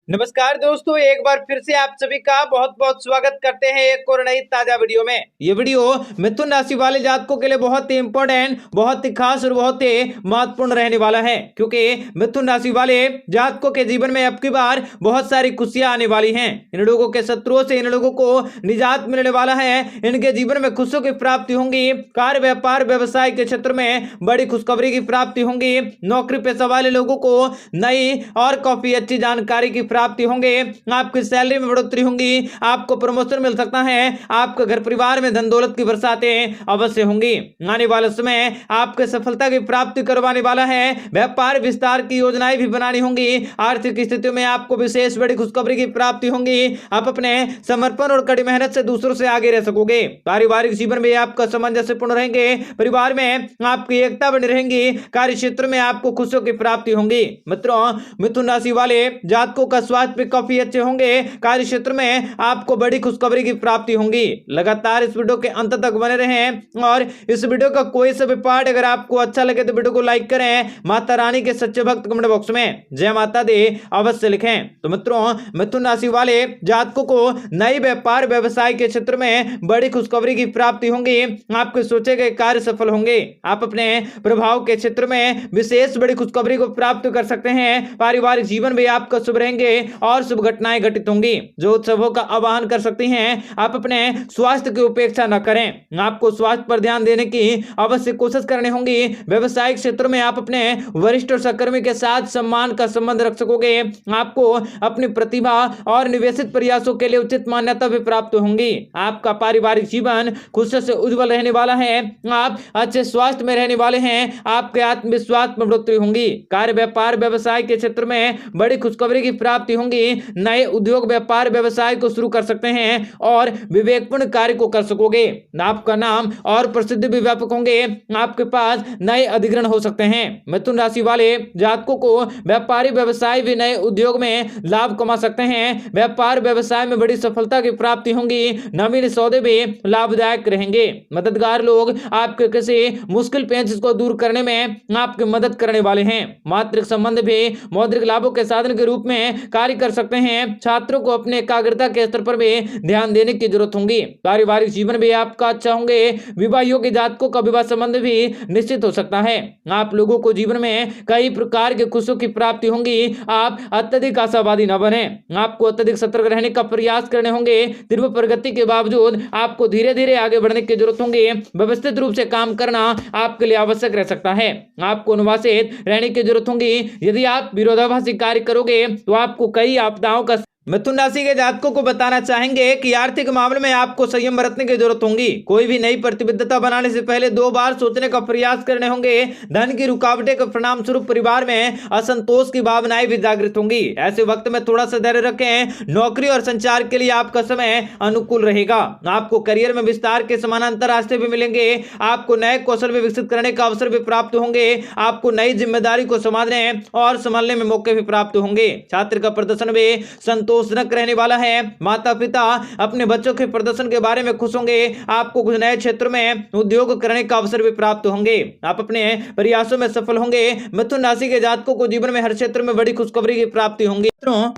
नमस्कार दोस्तों, एक बार फिर से आप सभी का बहुत बहुत स्वागत करते हैं एक और नई ताजा वीडियो में। ये वीडियो मिथुन राशि वाले जातकों के लिए बहुत ही इंपॉर्टेंट, बहुत ही खास और बहुत ही महत्वपूर्ण रहने वाला है, क्योंकि मिथुन राशि वाले जातकों के जीवन में अब की बार बहुत सारी खुशियां आने वाली हैं। इन लोगों के शत्रुओं से इन लोगों को निजात मिलने वाला है। इनके जीवन में खुशियों की प्राप्ति होंगी। कार्य व्यापार व्यवसाय के क्षेत्र में बड़ी खुशखबरी की प्राप्ति होंगी। नौकरी पेशा वाले लोगों को नई और काफी अच्छी जानकारी की प्राप्ति होंगे। आपकी सैलरी में बढ़ोतरी होंगी। आपको प्रमोशन मिल सकता है। आपके घर परिवार में धन दौलत की बरसातें अवश्य होंगी। आने वाले समय आपके सफलता की प्राप्ति करवाने वाला है। व्यापार विस्तार की योजनाएं भी बनानी होंगी। आर्थिक स्थितियों में आपको विशेष बड़ी खुशखबरी की प्राप्ति होंगी। आप अपने समर्पण और कड़ी मेहनत से दूसरों से आगे रह सकोगे। पारिवारिक जीवन में आपका सामंजस्यपूर्ण रहेंगे। परिवार में आपकी एकता बनी रहेंगी। कार्य क्षेत्र में आपको खुशियों की प्राप्ति होंगी। मित्रों, मिथुन राशि वाले जातकों का स्वास्थ्य भी काफी अच्छे होंगे। कार्य क्षेत्र में आपको बड़ी खुशखबरी की प्राप्ति होंगी। लगातार इस वीडियो के अंत तक बने रहें और इस वीडियो का कोई सा भी पार्ट अगर आपको अच्छा लगे तो वीडियो को लाइक करें। माता रानी के सच्चे भक्त कमेंट बॉक्स में जय माता दी अवश्य लिखें। तो मित्रों, मिथुन राशि वाले जातकों को नई व्यापार व्यवसाय के क्षेत्र में बड़ी खुशखबरी की प्राप्ति होंगी। आपके सोचे गए कार्य सफल होंगे। आप अपने प्रभाव के क्षेत्र में विशेष बड़ी खुशखबरी को प्राप्त कर सकते हैं। पारिवारिक जीवन भी आपका शुभ रहेंगे और शुभ घटनाएं घटित होंगी जो उत्सवों का आह्वान कर सकती हैं। आप अपने स्वास्थ्य की उपेक्षा न करें। आपको स्वास्थ्य पर ध्यान देने की अवश्य कोशिश करनी होगी। व्यवसायिक क्षेत्र में आप अपने वरिष्ठ और सहकर्मी के साथ सम्मान का संबंध रख सकोगे। आपको अपनी प्रतिभा और निवेशित प्रयासों के लिए उचित मान्यता भी प्राप्त होंगी। आपका पारिवारिक जीवन खुशी से उज्जवल रहने वाला है। आप अच्छे स्वास्थ्य में रहने वाले हैं। आपके आत्मविश्वास में बढ़ोतरी होंगी। कार्य व्यापार व्यवसाय के क्षेत्र में बड़ी खुशखबरी की प्राप्ति होंगी। नए उद्योग व्यापार व्यवसाय को शुरू कर सकते हैं और विवेकपूर्ण कार्य को कर सकोगे। आपका नाम और प्रसिद्धि भी व्यापक होंगे। आपके पास नए अधिग्रहण हो सकते हैं। मिथुन राशि वाले जातकों को व्यापारी व्यवसाय भी नए उद्योग में लाभ कमा सकते हैं। व्यापार व्यवसाय में बड़ी सफलता की प्राप्ति होंगी। नवीन सौदे भी लाभदायक रहेंगे। मददगार लोग आपके किसी मुश्किल पेंच को दूर करने में आपकी मदद करने वाले हैं। मातृक संबंध भी मौद्रिक लाभों के साधन के रूप में कार्य कर सकते हैं। छात्रों को अपने एकाग्रता के स्तर पर भी ध्यान देने की जरूरत होगी। पारिवारिक जीवन भी आपका अच्छा होंगे। विवाह योग्य जातकों का विवाह संबंध भी निश्चित हो सकता है। आप लोगों को जीवन में कई प्रकार के खुशियों की प्राप्ति होंगी। आप अत्यधिक आशावादी न बने। आपको अत्यधिक सतर्क रहने का प्रयास करने होंगे। तीव्र प्रगति के बावजूद आपको धीरे धीरे आगे बढ़ने की जरूरत होगी। व्यवस्थित रूप से काम करना आपके लिए आवश्यक रह सकता है। आपको अनुशासित रहने की जरूरत होगी। यदि आप विरोधाभासी कार्य करोगे तो आपको कई आपदाओं का मिथुन राशि के जातकों को बताना चाहेंगे कि आर्थिक मामले में आपको संयम बरतने की जरूरत होगी। कोई भी नई प्रतिबद्धता बनाने से पहले 2 बार सोचने का प्रयास करने होंगे। धन की रुकावटें के परिणाम स्वरूप परिवार में असंतोष की भावनाएं भी जागृत होंगी। ऐसे वक्त में थोड़ा सा धैर्य रखें। नौकरी और संचार के लिए आपका समय अनुकूल रहेगा। आपको करियर में विस्तार के समानांतर रास्ते भी मिलेंगे। आपको नए कौशल भी विकसित करने का अवसर भी प्राप्त होंगे। आपको नई जिम्मेदारी को संभालने और संभालने में मौके भी प्राप्त होंगे। छात्र का प्रदर्शन भी संतोषजनक रहने वाला है। माता पिता अपने बच्चों के प्रदर्शन के बारे में खुश होंगे। आपको कुछ नए क्षेत्र में उद्योग करने का अवसर भी प्राप्त होंगे। आप अपने प्रयासों में सफल होंगे। मिथुन राशि के जातकों को जीवन में हर क्षेत्र में बड़ी खुशखबरी की प्राप्ति होंगी।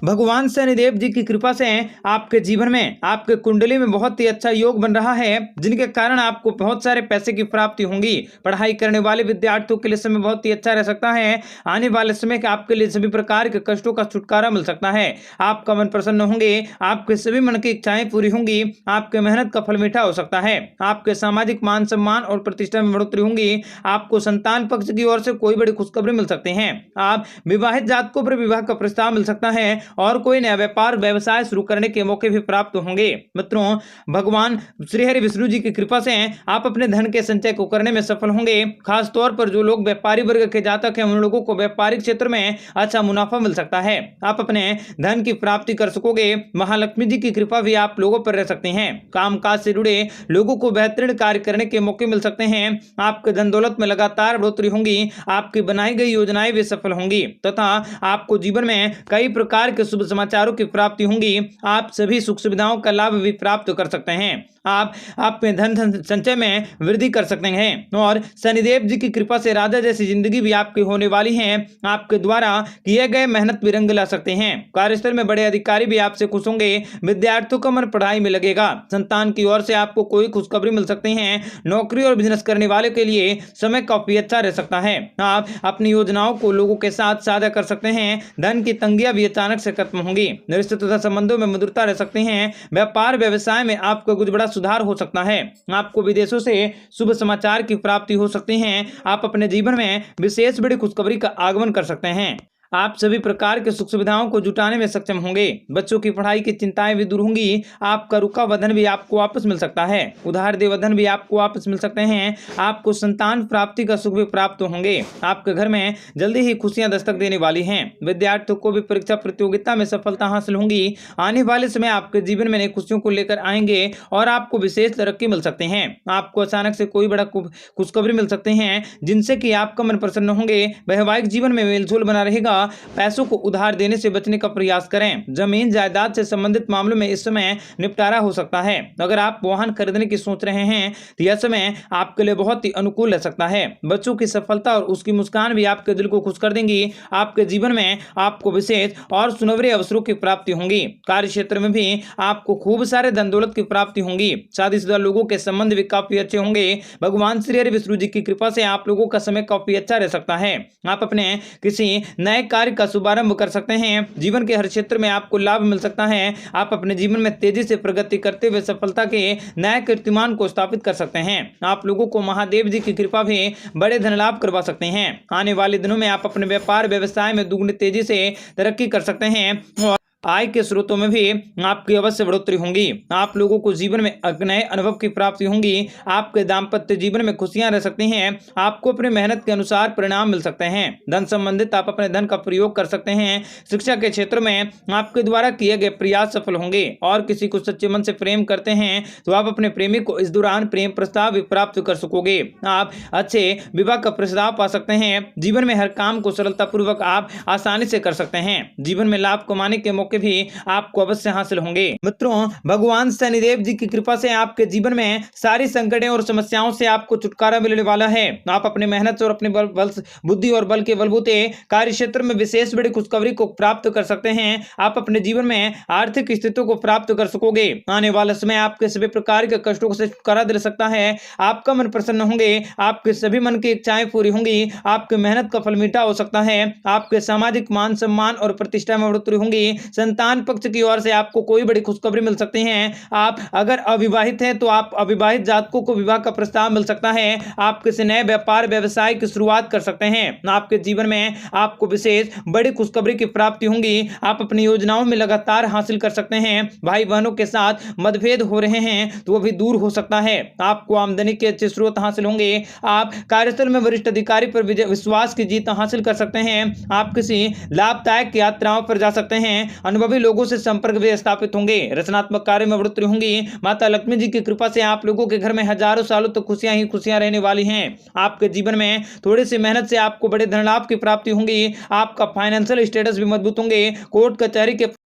भगवान शनिदेव जी की कृपा से आपके जीवन में आपके कुंडली में बहुत ही अच्छा योग बन रहा है, जिनके कारण आपको बहुत सारे पैसे की प्राप्ति होंगी। पढ़ाई करने वाले विद्यार्थियों के लिए समय बहुत ही अच्छा रह सकता है। आने वाले समय आपके लिए सभी प्रकार के कष्टों का छुटकारा मिल सकता है। आपका मन प्रसन्न होंगे। आपके सभी मन की इच्छाएं पूरी होंगी। आपके मेहनत का फल मीठा हो सकता है। आपके सामाजिक मान सम्मान और प्रतिष्ठा में बढ़ोतरी होंगी। आपको संतान पक्ष की ओर से कोई बड़ी खुशखबरी मिल सकती है। आप विवाहित जातकों पर विवाह का प्रस्ताव मिल सकता है और कोई नया व्यापार व्यवसाय शुरू करने के मौके भी प्राप्त होंगे। मित्रों, भगवान श्री हरि विष्णु जी की कृपा से आप अपने धन के संचय को करने में सफल होंगे। खास तौर पर जो लोग व्यापारी वर्ग के जातक हैं, उन लोगों को व्यापारिक क्षेत्र में अच्छा मुनाफा मिल सकता है। आप अपने धन की प्राप्ति कर सकोगे। महालक्ष्मी जी की कृपा भी आप लोगों पर रह सकते हैं। कामकाज से जुड़े लोगों को बेहतरीन कार्य करने के मौके मिल सकते हैं। आपके धन दौलत में लगातार बढ़ोतरी होंगी। आपकी बनाई गई योजनाएं भी सफल होंगी तथा आपको जीवन में कई प्रकार के शुभ समाचारों की प्राप्ति होंगी। आप सभी सुख सुविधाओं का लाभ भी प्राप्त कर सकते हैं। आप अपने धन संचय में वृद्धि कर सकते हैं और शनिदेव जी की कृपा से राजा जैसी जिंदगी भी आपकी होने वाली है। आपके द्वारा किए गए मेहनत भी रंग ला सकते हैं। कार्यस्थल में बड़े अधिकारी भी आपसे खुश होंगे। विद्यार्थियों का मन पढ़ाई में लगेगा। संतान की ओर से आपको कोई खुशखबरी मिल सकती है। नौकरी और बिजनेस करने वाले के लिए समय काफी अच्छा रह सकता है। आप अपनी योजनाओं को लोगों के साथ साझा कर सकते हैं। धन की तंगियां भी अचानक से खत्म होंगी। रिश्ते तथा संबंधों में मधुरता रह सकते हैं। व्यापार व्यवसाय में आपको कुछ बड़ा सुधार हो सकता है। आपको विदेशों से शुभ समाचार की प्राप्ति हो सकती है। आप अपने जीवन में विशेष बड़ी खुशखबरी का आगमन कर सकते हैं। आप सभी प्रकार के सुख सुविधाओं को जुटाने में सक्षम होंगे। बच्चों की पढ़ाई की चिंताएं भी दूर होंगी। आपका रुका हुआ धन भी आपको वापस मिल सकता है। उधार देवा धन भी आपको वापस मिल सकते हैं। आपको संतान प्राप्ति का सुख भी प्राप्त होंगे। आपके घर में जल्दी ही खुशियां दस्तक देने वाली हैं। विद्यार्थियों को भी परीक्षा प्रतियोगिता में सफलता हासिल होंगी। आने वाले समय आपके जीवन में नई खुशियों को लेकर आएंगे और आपको विशेष तरक्की मिल सकते हैं। आपको अचानक से कोई बड़ा खुशखबरी मिल सकते हैं जिनसे कि आपका मन प्रसन्न होंगे। वैवाहिक जीवन में मेलजोल बना रहेगा। पैसों को उधार देने से बचने का प्रयास करें। जमीन जायदाद से संबंधित मामलों में इस समय निपटारा हो सकता है। अगर आप वाहन खरीदने की सोच रहे हैं तो यह समय आपके लिए बहुत ही अनुकूल रह सकता है। बच्चों की सफलता और उसकी मुस्कान भी आपके दिल को खुश कर देंगी। आपके जीवन में आपको विशेष और सुनहरे अवसरों की प्राप्ति होंगी। कार्य क्षेत्र में भी आपको खूब सारे धन दौलत की प्राप्ति होंगी। शादीशुदा लोगों के संबंध भी काफी अच्छे होंगे। भगवान श्री हरि विष्णु जी की कृपा से आप लोगों का समय काफी अच्छा रह सकता है। आप अपने किसी नए कार्य का शुभारंभ कर सकते हैं। जीवन के हर क्षेत्र में आपको लाभ मिल सकता है। आप अपने जीवन में तेजी से प्रगति करते हुए सफलता के नए कीर्तिमान को स्थापित कर सकते हैं। आप लोगों को महादेव जी की कृपा भी बड़े धन लाभ करवा सकते हैं। आने वाले दिनों में आप अपने व्यापार व्यवसाय में दुगनी तेजी से तरक्की कर सकते हैं और आय के स्रोतों में भी आपकी अवश्य बढ़ोतरी होंगी। आप लोगों को जीवन में नए अनुभव की प्राप्ति होंगी। आपके दाम्पत्य जीवन में खुशियां रह सकती हैं। आपको अपने मेहनत के अनुसार परिणाम मिल सकते हैं। धन संबंधित आप अपने धन का प्रयोग कर सकते हैं। शिक्षा के क्षेत्र में आपके द्वारा किए गए प्रयास सफल होंगे और किसी को सच्चे मन से प्रेम करते हैं तो आप अपने प्रेमी को इस दौरान प्रेम प्रस्ताव भी प्राप्त कर सकोगे। आप अच्छे विवाह का प्रस्ताव पा सकते हैं। जीवन में हर काम को सरलतापूर्वक आप आसानी से कर सकते हैं। जीवन में लाभ कमाने के मौके भी आपको अवश्य हासिल होंगे। मित्रों, भगवान शनिदेव जी की कृपा से आपके जीवन में सारी संकटें और समस्याओं से आपको छुटकारा मिलने वाला है। आप अपने मेहनत और अपने बुद्धि और बल के बलबूते कार्य क्षेत्र में विशेष बड़ी खुशखबरी को प्राप्त कर सकते हैं। आप अपने जीवन में आर्थिक स्थितियों को प्राप्त कर सकोगे। आने वाला समय आपके सभी प्रकार के कष्टों से छुटकारा दिला सकता है। आपका मन प्रसन्न होंगे। आपके सभी मन की इच्छाएं पूरी होंगी। आपकी मेहनत का फल मीठा हो सकता है। आपके सामाजिक मान सम्मान और प्रतिष्ठा में बढ़ोतरी होंगी। संतान पक्ष की ओर से आपको कोई बड़ी खुशखबरी मिल सकती है। आप अगर अविवाहित हैं तो आप अविवाहित जातकों को विवाह का प्रस्ताव मिल सकता है। आप किसी नए व्यापार व्यवसाय की शुरुआत कर सकते हैं। आपके जीवन में आपको विशेष बड़ी खुशखबरी की प्राप्ति होंगी। आप अपनी योजनाओं में लगातार हासिल कर सकते हैं। भाई बहनों के साथ मतभेद हो रहे हैं तो वो भी दूर हो सकता है। आपको आमदनी के अच्छे स्रोत हासिल होंगे। आप कार्यस्थल में वरिष्ठ अधिकारी पर विश्वास की जीत हासिल कर सकते हैं। आप किसी लाभदायक यात्राओं पर जा सकते हैं। अनुभवी लोगों से संपर्क भी स्थापित होंगे। रचनात्मक कार्य में बढ़ोतरी होंगी। माता लक्ष्मी जी की कृपा से आप लोगों के घर में हजारों सालों तक खुशियां ही खुशियां रहने वाली हैं। आपके जीवन में थोड़ी सी मेहनत से आपको बड़े धन लाभ की प्राप्ति होंगी। आपका फाइनेंशियल स्टेटस भी मजबूत होंगे। कोर्ट कचहरी के